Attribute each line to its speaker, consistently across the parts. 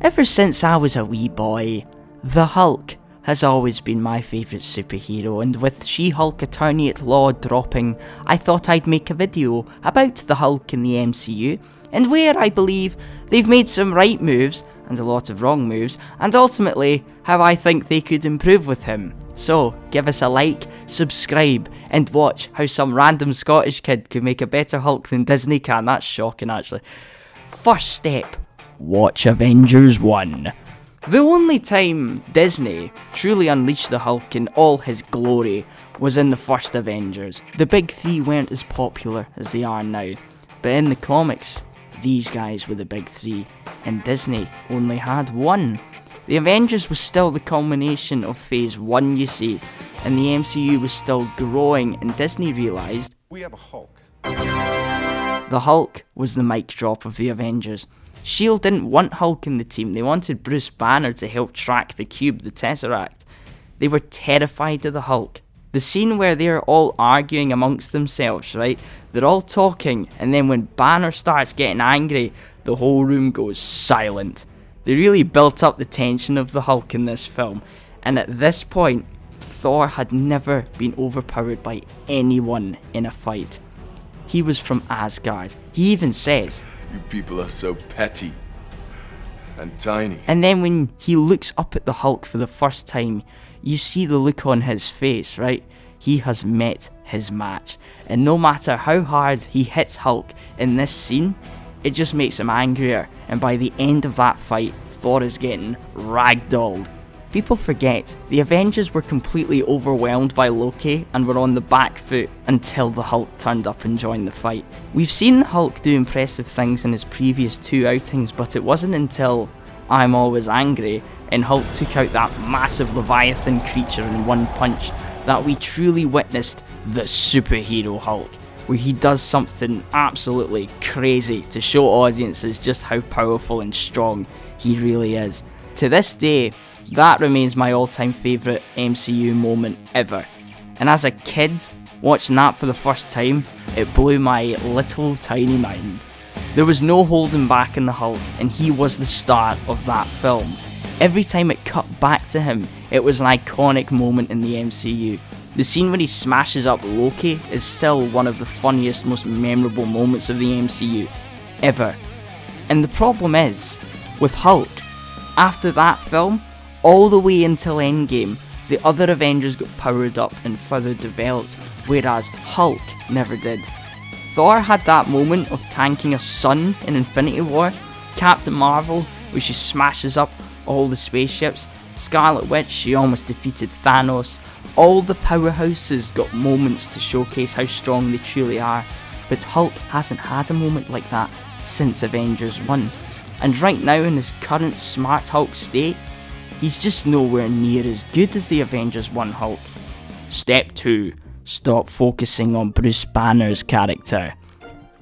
Speaker 1: Ever since I was a wee boy, the Hulk has always been my favourite superhero, and with She-Hulk Attorney at Law dropping, I thought I'd make a video about the Hulk in the MCU, and where I believe they've made some right moves and a lot of wrong moves, and ultimately how I think they could improve with him. So give us a like, subscribe, and watch how some random Scottish kid could make a better Hulk than Disney can. That's shocking, actually. First step, watch Avengers 1. The only time Disney truly unleashed the Hulk in all his glory was in the first Avengers. The big three weren't as popular as they are now, but in the comics, these guys were the big three, and Disney only had one. The Avengers was still the culmination of phase 1, you see, and the MCU was still growing, and Disney realised,
Speaker 2: we have a Hulk.
Speaker 1: The Hulk was the mic drop of the Avengers. S.H.I.E.L.D. didn't want Hulk in the team, they wanted Bruce Banner to help track the cube, the Tesseract. They were terrified of the Hulk. The scene where they're all arguing amongst themselves, right? They're all talking, and then when Banner starts getting angry, the whole room goes silent. They really built up the tension of the Hulk in this film, and at this point, Thor had never been overpowered by anyone in a fight. He was from Asgard. He even says,
Speaker 2: You people are so petty and tiny.
Speaker 1: and then when he looks up at the Hulk for the first time, you see the look on his face, right? He has met his match. And no matter how hard he hits Hulk in this scene, it just makes him angrier. And by the end of that fight, Thor is getting ragdolled. People forget, the Avengers were completely overwhelmed by Loki and were on the back foot until the Hulk turned up and joined the fight. We've seen the Hulk do impressive things in his previous 2 outings, but it wasn't until I'm Always Angry and Hulk took out that massive Leviathan creature in one punch that we truly witnessed the superhero Hulk, where he does something absolutely crazy to show audiences just how powerful and strong he really is. To this day, that remains my all-time favourite MCU moment ever. And as a kid, watching that for the first time, it blew my little tiny mind. There was no holding back in the Hulk, and he was the start of that film. Every time it cut back to him, it was an iconic moment in the MCU. The scene where he smashes up Loki is still one of the funniest, most memorable moments of the MCU ever. And the problem is, with Hulk, after that film, all the way until Endgame, the other Avengers got powered up and further developed, whereas Hulk never did. Thor had that moment of tanking a sun in Infinity War, Captain Marvel, where she smashes up all the spaceships, Scarlet Witch, she almost defeated Thanos. All the powerhouses got moments to showcase how strong they truly are, but Hulk hasn't had a moment like that since Avengers 1. And right now in his current Smart Hulk state, he's just nowhere near as good as the Avengers 1 Hulk. Step 2. Stop focusing on Bruce Banner's character.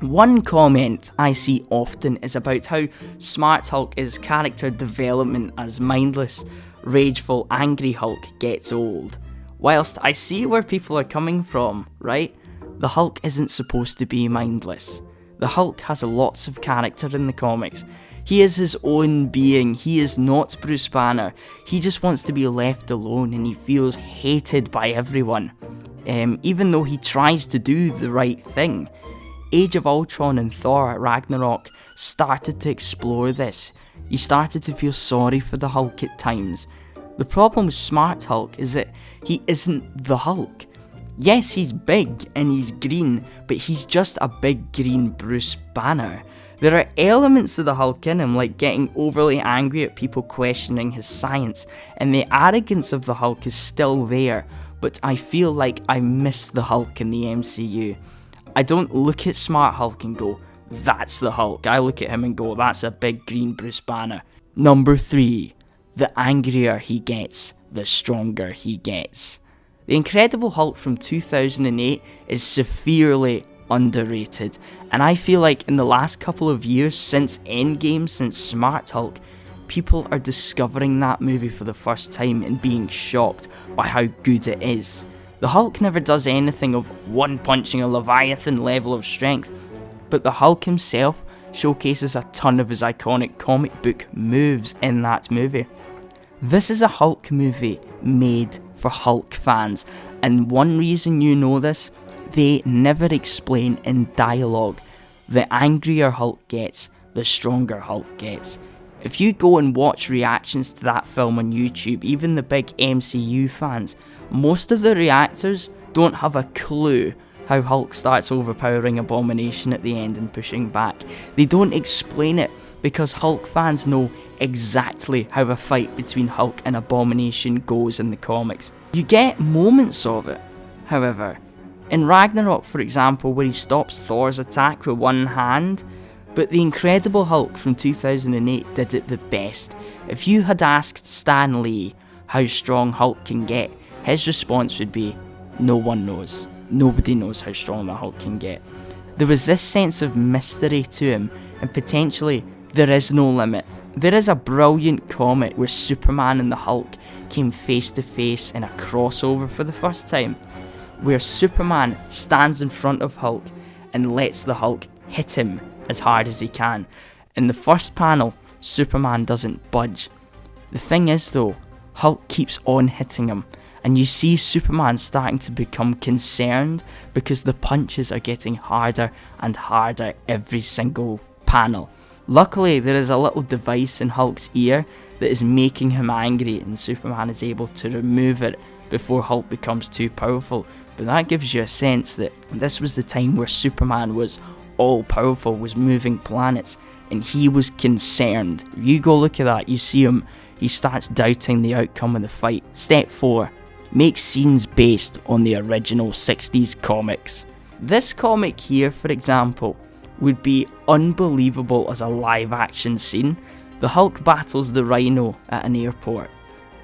Speaker 1: One comment I see often is about how Smart Hulk is character development as mindless, rageful, angry Hulk gets old. Whilst I see where people are coming from, right? The Hulk isn't supposed to be mindless. The Hulk has lots of character in the comics. He is his own being, he is not Bruce Banner. He just wants to be left alone and he feels hated by everyone. Even though he tries to do the right thing. Age of Ultron and Thor Ragnarok started to explore this. You started to feel sorry for the Hulk at times. The problem with Smart Hulk is that he isn't the Hulk. Yes, he's big and he's green, but he's just a big green Bruce Banner. There are elements of the Hulk in him, like getting overly angry at people questioning his science, and the arrogance of the Hulk is still there, but I feel like I miss the Hulk in the MCU. I don't look at Smart Hulk and go, that's the Hulk. I look at him and go, that's a big green Bruce Banner. Number 3. The angrier he gets, the stronger he gets. The Incredible Hulk from 2008 is severely underrated, and I feel like in the last couple of years since Endgame, since Smart Hulk, people are discovering that movie for the first time and being shocked by how good it is. The Hulk never does anything of one-punching a Leviathan level of strength, but the Hulk himself showcases a ton of his iconic comic book moves in that movie. This is a Hulk movie made for Hulk fans, and one reason you know this, they never explain in dialogue. The angrier Hulk gets, the stronger Hulk gets. If you go and watch reactions to that film on YouTube, even the big MCU fans, most of the reactors don't have a clue how Hulk starts overpowering Abomination at the end and pushing back. They don't explain it because Hulk fans know exactly how a fight between Hulk and Abomination goes in the comics. You get moments of it, however. In Ragnarok, for example, where he stops Thor's attack with one hand, but the Incredible Hulk from 2008 did it the best. If you had asked Stan Lee how strong Hulk can get, his response would be, no one knows. Nobody knows how strong the Hulk can get. There was this sense of mystery to him, and potentially there is no limit. There is a brilliant comic where Superman and the Hulk came face to face in a crossover for the first time, where Superman stands in front of Hulk and lets the Hulk hit him as hard as he can. In the first panel, Superman doesn't budge. The thing is though, Hulk keeps on hitting him, and you see Superman starting to become concerned because the punches are getting harder and harder every single panel. Luckily, there is a little device in Hulk's ear that is making him angry, and Superman is able to remove it before Hulk becomes too powerful. But that gives you a sense that this was the time where Superman was all powerful, was moving planets, and he was concerned. If you go look at that, you see him, he starts doubting the outcome of the fight. Step 4. Make scenes based on the original 60s comics. This comic here, for example, would be unbelievable as a live action scene. The Hulk battles the Rhino at an airport,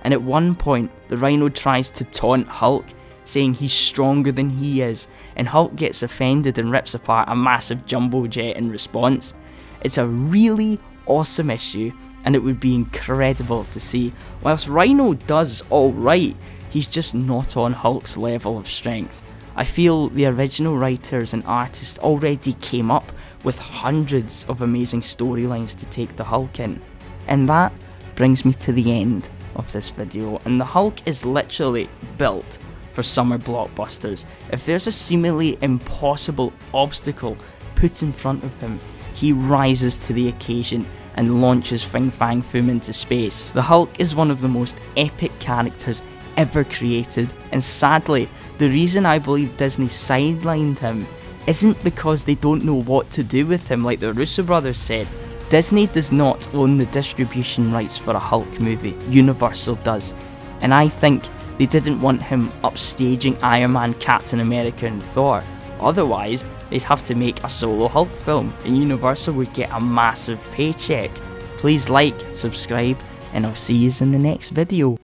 Speaker 1: and at one point the Rhino tries to taunt Hulk, saying he's stronger than he is, and Hulk gets offended and rips apart a massive jumbo jet in response. It's a really awesome issue, and it would be incredible to see. Whilst Rhino does alright, he's just not on Hulk's level of strength. I feel the original writers and artists already came up with hundreds of amazing storylines to take the Hulk in. And that brings me to the end of this video, and the Hulk is literally built for summer blockbusters. If there's a seemingly impossible obstacle put in front of him, he rises to the occasion and launches Fin Fang Foom into space. The Hulk is one of the most epic characters ever created, and sadly, the reason I believe Disney sidelined him isn't because they don't know what to do with him like the Russo brothers said. Disney does not own the distribution rights for a Hulk movie, Universal does, and I think they didn't want him upstaging Iron Man, Captain America and Thor. Otherwise, they'd have to make a solo Hulk film, and Universal would get a massive paycheck. Please like, subscribe, and I'll see you in the next video.